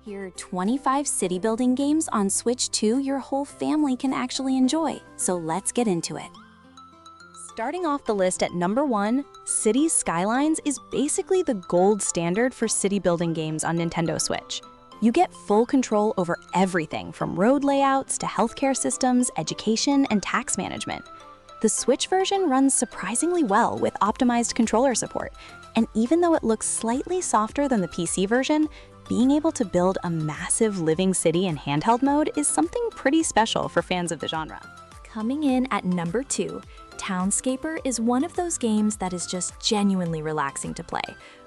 Here are 25 city building games on Switch 2 your whole family can actually enjoy, so let's get into it. Starting off the list at number 1, Cities Skylines is basically the gold standard for city building games on Nintendo Switch. You get full control over everything from road layouts to healthcare systems, education, and tax management. The Switch version runs surprisingly well with optimized controller support, and even though it looks slightly softer than the PC version, being able to build a massive living city in handheld mode is something pretty special for fans of the genre. Coming in at number 2, Townscaper is one of those games that is just genuinely relaxing to play.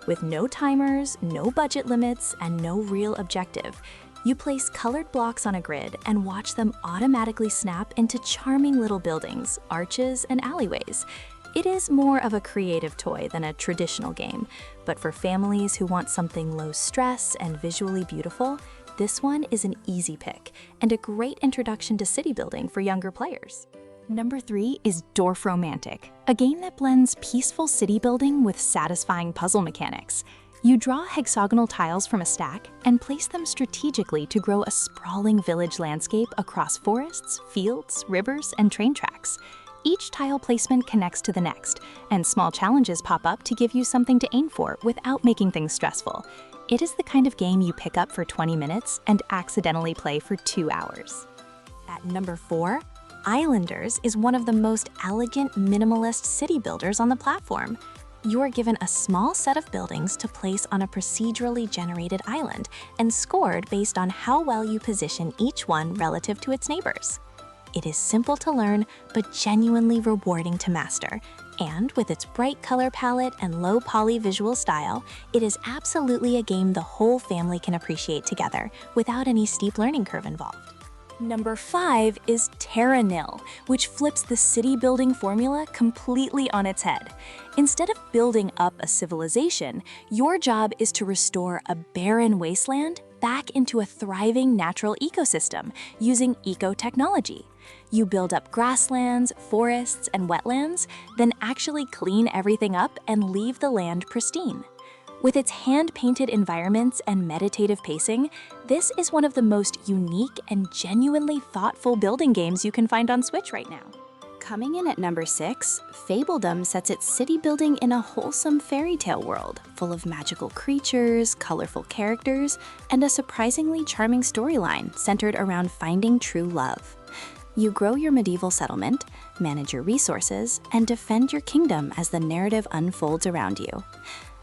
With no timers, no budget limits, and no real objective. You place colored blocks on a grid and watch them automatically snap into charming little buildings, arches, and alleyways. It is more of a creative toy than a traditional game, but for families who want something low stress and visually beautiful, this one is an easy pick and a great introduction to city building for younger players. Number 3 is Dorfromantik, a game that blends peaceful city building with satisfying puzzle mechanics. You draw hexagonal tiles from a stack and place them strategically to grow a sprawling village landscape across forests, fields, rivers, and train tracks. Each tile placement connects to the next, and small challenges pop up to give you something to aim for without making things stressful. It is the kind of game you pick up for 20 minutes and accidentally play for 2 hours. At number 4, Islanders is one of the most elegant, minimalist city builders on the platform. You are given a small set of buildings to place on a procedurally generated island and scored based on how well you position each one relative to its neighbors. It is simple to learn, but genuinely rewarding to master. And with its bright color palette and low poly visual style, it is absolutely a game the whole family can appreciate together without any steep learning curve involved. Number 5 is Terra Nil, which flips the city building formula completely on its head. Instead of building up a civilization, your job is to restore a barren wasteland back into a thriving natural ecosystem using eco-technology. You build up grasslands, forests, and wetlands, then actually clean everything up and leave the land pristine. With its hand-painted environments and meditative pacing, this is one of the most unique and genuinely thoughtful building games you can find on Switch right now. Coming in at number 6, Fabledom sets its city building in a wholesome fairy tale world, full of magical creatures, colorful characters, and a surprisingly charming storyline centered around finding true love. You grow your medieval settlement, manage your resources, and defend your kingdom as the narrative unfolds around you.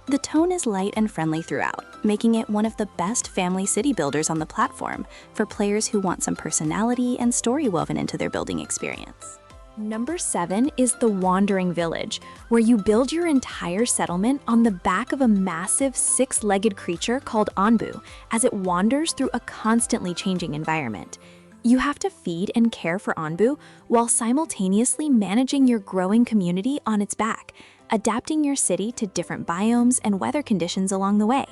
The tone is light and friendly throughout, making it one of the best family city builders on the platform for players who want some personality and story woven into their building experience. Number 7 is The Wandering Village, where you build your entire settlement on the back of a massive 6-legged creature called Onbu as it wanders through a constantly changing environment. You have to feed and care for Onbu while simultaneously managing your growing community on its back, adapting your city to different biomes and weather conditions along the way.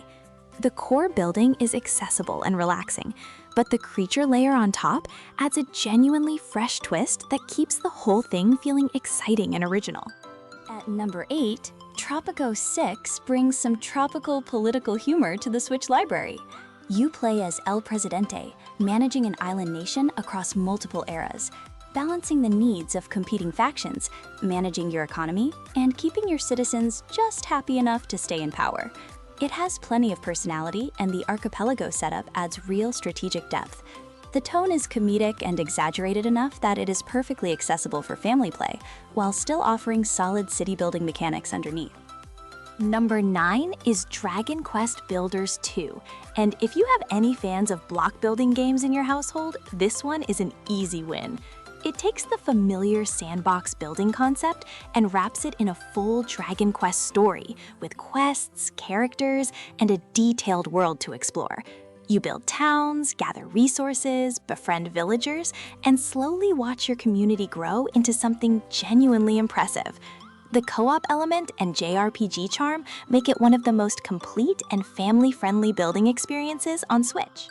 The core building is accessible and relaxing, but the creature layer on top adds a genuinely fresh twist that keeps the whole thing feeling exciting and original. At number 8, Tropico 6 brings some tropical political humor to the Switch library. You play as El Presidente, managing an island nation across multiple eras, balancing the needs of competing factions, managing your economy, and keeping your citizens just happy enough to stay in power. It has plenty of personality, and the archipelago setup adds real strategic depth. The tone is comedic and exaggerated enough that it is perfectly accessible for family play, while still offering solid city-building mechanics underneath. Number 9 is Dragon Quest Builders 2, and if you have any fans of block-building games in your household, this one is an easy win. It takes the familiar sandbox building concept and wraps it in a full Dragon Quest story with quests, characters, and a detailed world to explore. You build towns, gather resources, befriend villagers, and slowly watch your community grow into something genuinely impressive. The co-op element and JRPG charm make it one of the most complete and family-friendly building experiences on Switch.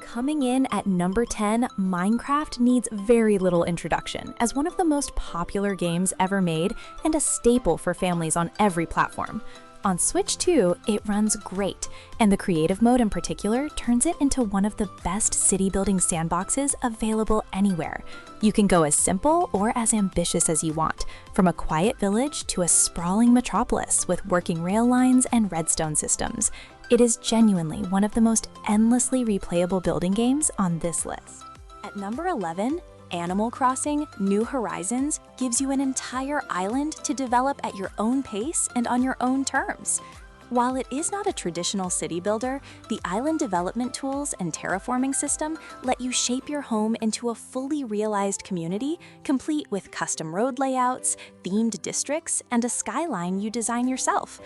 Coming in at number 10, Minecraft needs very little introduction as one of the most popular games ever made and a staple for families on every platform. On Switch 2, it runs great, and the creative mode in particular turns it into one of the best city-building sandboxes available anywhere. You can go as simple or as ambitious as you want, from a quiet village to a sprawling metropolis with working rail lines and redstone systems. It is genuinely one of the most endlessly replayable building games on this list. At number 11, Animal Crossing: New Horizons gives you an entire island to develop at your own pace and on your own terms. While it is not a traditional city builder, the island development tools and terraforming system let you shape your home into a fully realized community, complete with custom road layouts, themed districts, and a skyline you design yourself.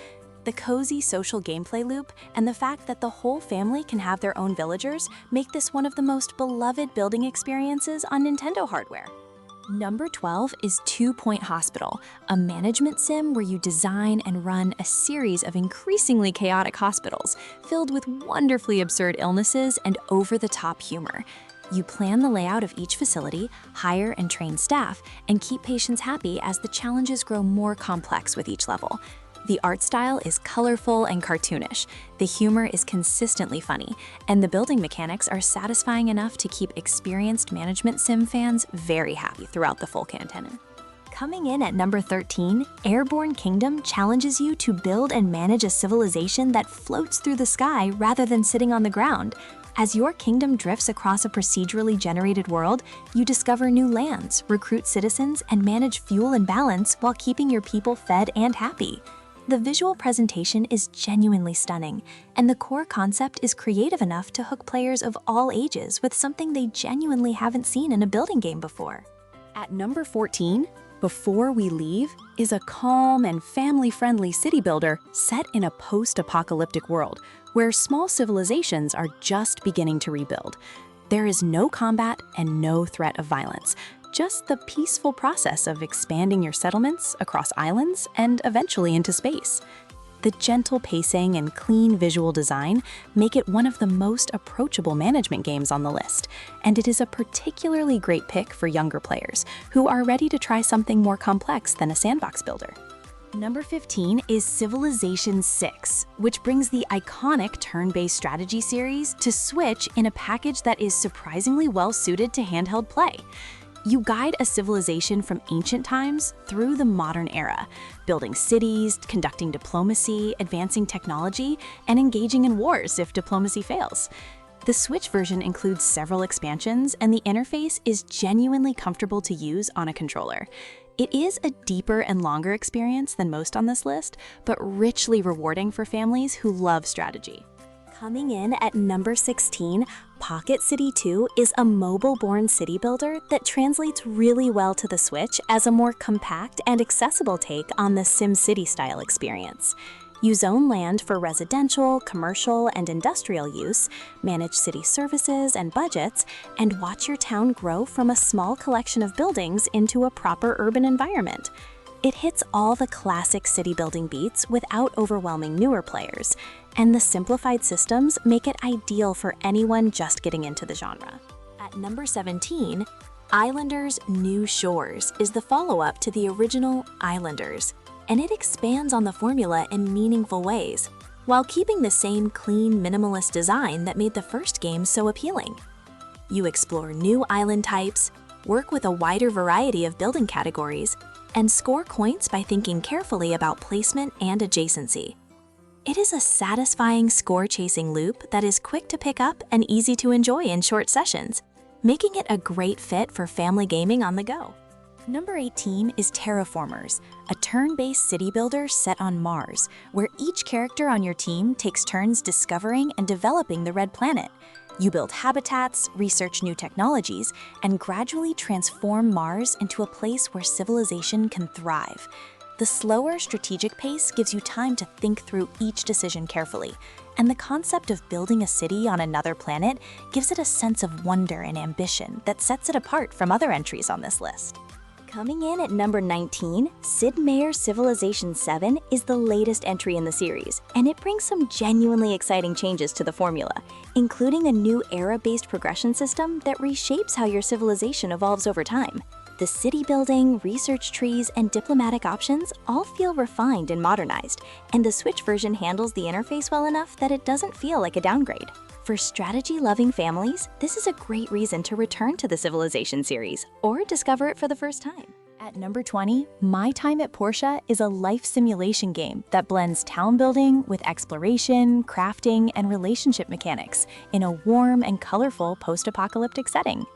The cozy social gameplay loop and the fact that the whole family can have their own villagers make this one of the most beloved building experiences on Nintendo hardware. Number 12 is 2 Point Hospital, a management sim where you design and run a series of increasingly chaotic hospitals filled with wonderfully absurd illnesses and over-the-top humor. You plan the layout of each facility, hire and train staff, and keep patients happy as the challenges grow more complex with each level. The art style is colorful and cartoonish, the humor is consistently funny, and the building mechanics are satisfying enough to keep experienced management sim fans very happy throughout the full campaign. Coming in at number 13, Airborne Kingdom challenges you to build and manage a civilization that floats through the sky rather than sitting on the ground. As your kingdom drifts across a procedurally generated world, you discover new lands, recruit citizens, and manage fuel and balance while keeping your people fed and happy. The visual presentation is genuinely stunning, and the core concept is creative enough to hook players of all ages with something they genuinely haven't seen in a building game before. At number 14, Before We Leave is a calm and family-friendly city builder set in a post-apocalyptic world where small civilizations are just beginning to rebuild. There is no combat and no threat of violence, just the peaceful process of expanding your settlements across islands and eventually into space. The gentle pacing and clean visual design make it one of the most approachable management games on the list, and it is a particularly great pick for younger players who are ready to try something more complex than a sandbox builder. Number 15 is Civilization VI, which brings the iconic turn-based strategy series to Switch in a package that is surprisingly well-suited to handheld play. You guide a civilization from ancient times through the modern era, building cities, conducting diplomacy, advancing technology, and engaging in wars if diplomacy fails. The Switch version includes several expansions, and the interface is genuinely comfortable to use on a controller. It is a deeper and longer experience than most on this list, but richly rewarding for families who love strategy. Coming in at number 16, Pocket City 2 is a mobile-born city builder that translates really well to the Switch as a more compact and accessible take on the SimCity-style experience. You zone land for residential, commercial, and industrial use, manage city services and budgets, and watch your town grow from a small collection of buildings into a proper urban environment. It hits all the classic city-building beats without overwhelming newer players, and the simplified systems make it ideal for anyone just getting into the genre. At number 17, Islanders: New Shores is the follow-up to the original Islanders, and it expands on the formula in meaningful ways, while keeping the same clean, minimalist design that made the first game so appealing. You explore new island types, work with a wider variety of building categories, and score points by thinking carefully about placement and adjacency. It is a satisfying score-chasing loop that is quick to pick up and easy to enjoy in short sessions, making it a great fit for family gaming on the go. Number 18 is Terraformers, a turn-based city builder set on Mars, where each character on your team takes turns discovering and developing the Red Planet. You build habitats, research new technologies, and gradually transform Mars into a place where civilization can thrive. The slower, strategic pace gives you time to think through each decision carefully, and the concept of building a city on another planet gives it a sense of wonder and ambition that sets it apart from other entries on this list. Coming in at number 19, Sid Meier's Civilization VII is the latest entry in the series, and it brings some genuinely exciting changes to the formula, including a new era-based progression system that reshapes how your civilization evolves over time. The city building, research trees, and diplomatic options all feel refined and modernized, and the Switch version handles the interface well enough that it doesn't feel like a downgrade. For strategy-loving families, this is a great reason to return to the Civilization series or discover it for the first time. At number 20, My Time at Portia is a life simulation game that blends town building with exploration, crafting, and relationship mechanics in a warm and colorful post-apocalyptic setting.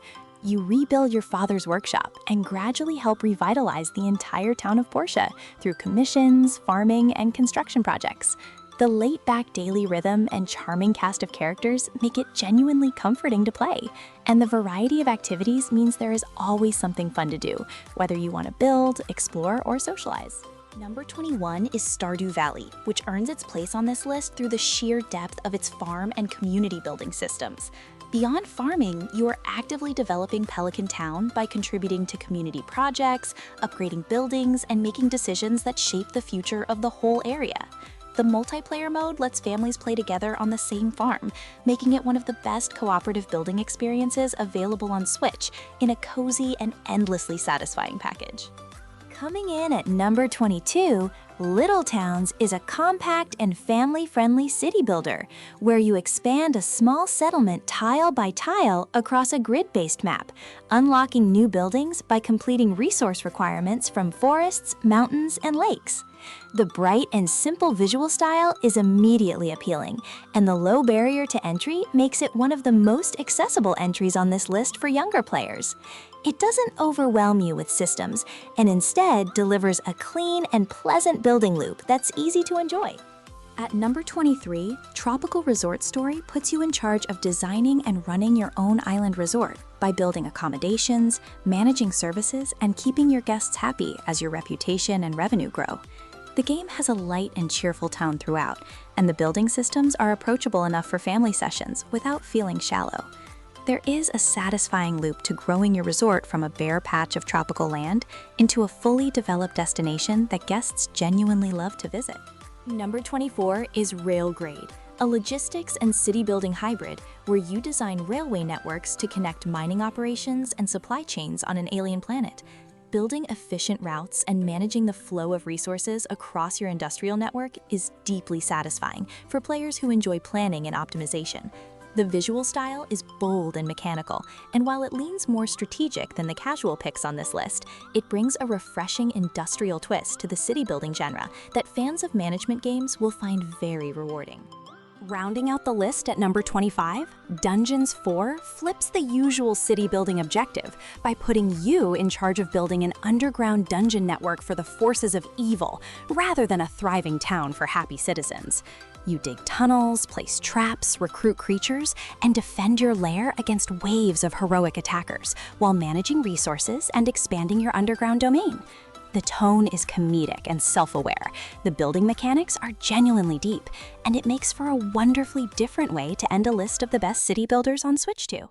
You rebuild your father's workshop and gradually help revitalize the entire town of Portia through commissions, farming, and construction projects. The laid-back daily rhythm and charming cast of characters make it genuinely comforting to play, and the variety of activities means there is always something fun to do, whether you want to build, explore, or socialize. Number 21 is Stardew Valley, which earns its place on this list through the sheer depth of its farm and community building systems. Beyond farming, you are actively developing Pelican Town by contributing to community projects, upgrading buildings, and making decisions that shape the future of the whole area. The multiplayer mode lets families play together on the same farm, making it one of the best cooperative building experiences available on Switch in a cozy and endlessly satisfying package. Coming in at number 22, Little Towns is a compact and family-friendly city builder, where you expand a small settlement tile by tile across a grid-based map, unlocking new buildings by completing resource requirements from forests, mountains, and lakes. The bright and simple visual style is immediately appealing, and the low barrier to entry makes it one of the most accessible entries on this list for younger players. It doesn't overwhelm you with systems, and instead delivers a clean and pleasant building loop that's easy to enjoy. At number 23, Tropical Resort Story puts you in charge of designing and running your own island resort by building accommodations, managing services, and keeping your guests happy as your reputation and revenue grow. The game has a light and cheerful tone throughout, and the building systems are approachable enough for family sessions without feeling shallow. There is a satisfying loop to growing your resort from a bare patch of tropical land into a fully developed destination that guests genuinely love to visit. Number 24 is Railgrade, a logistics and city-building hybrid where you design railway networks to connect mining operations and supply chains on an alien planet. Building efficient routes and managing the flow of resources across your industrial network is deeply satisfying for players who enjoy planning and optimization. The visual style is bold and mechanical, and while it leans more strategic than the casual picks on this list, it brings a refreshing industrial twist to the city-building genre that fans of management games will find very rewarding. Rounding out the list at number 25, Dungeons 4 flips the usual city-building objective by putting you in charge of building an underground dungeon network for the forces of evil, rather than a thriving town for happy citizens. You dig tunnels, place traps, recruit creatures, and defend your lair against waves of heroic attackers, while managing resources and expanding your underground domain. The tone is comedic and self-aware, the building mechanics are genuinely deep, and it makes for a wonderfully different way to end a list of the best city builders on Switch 2.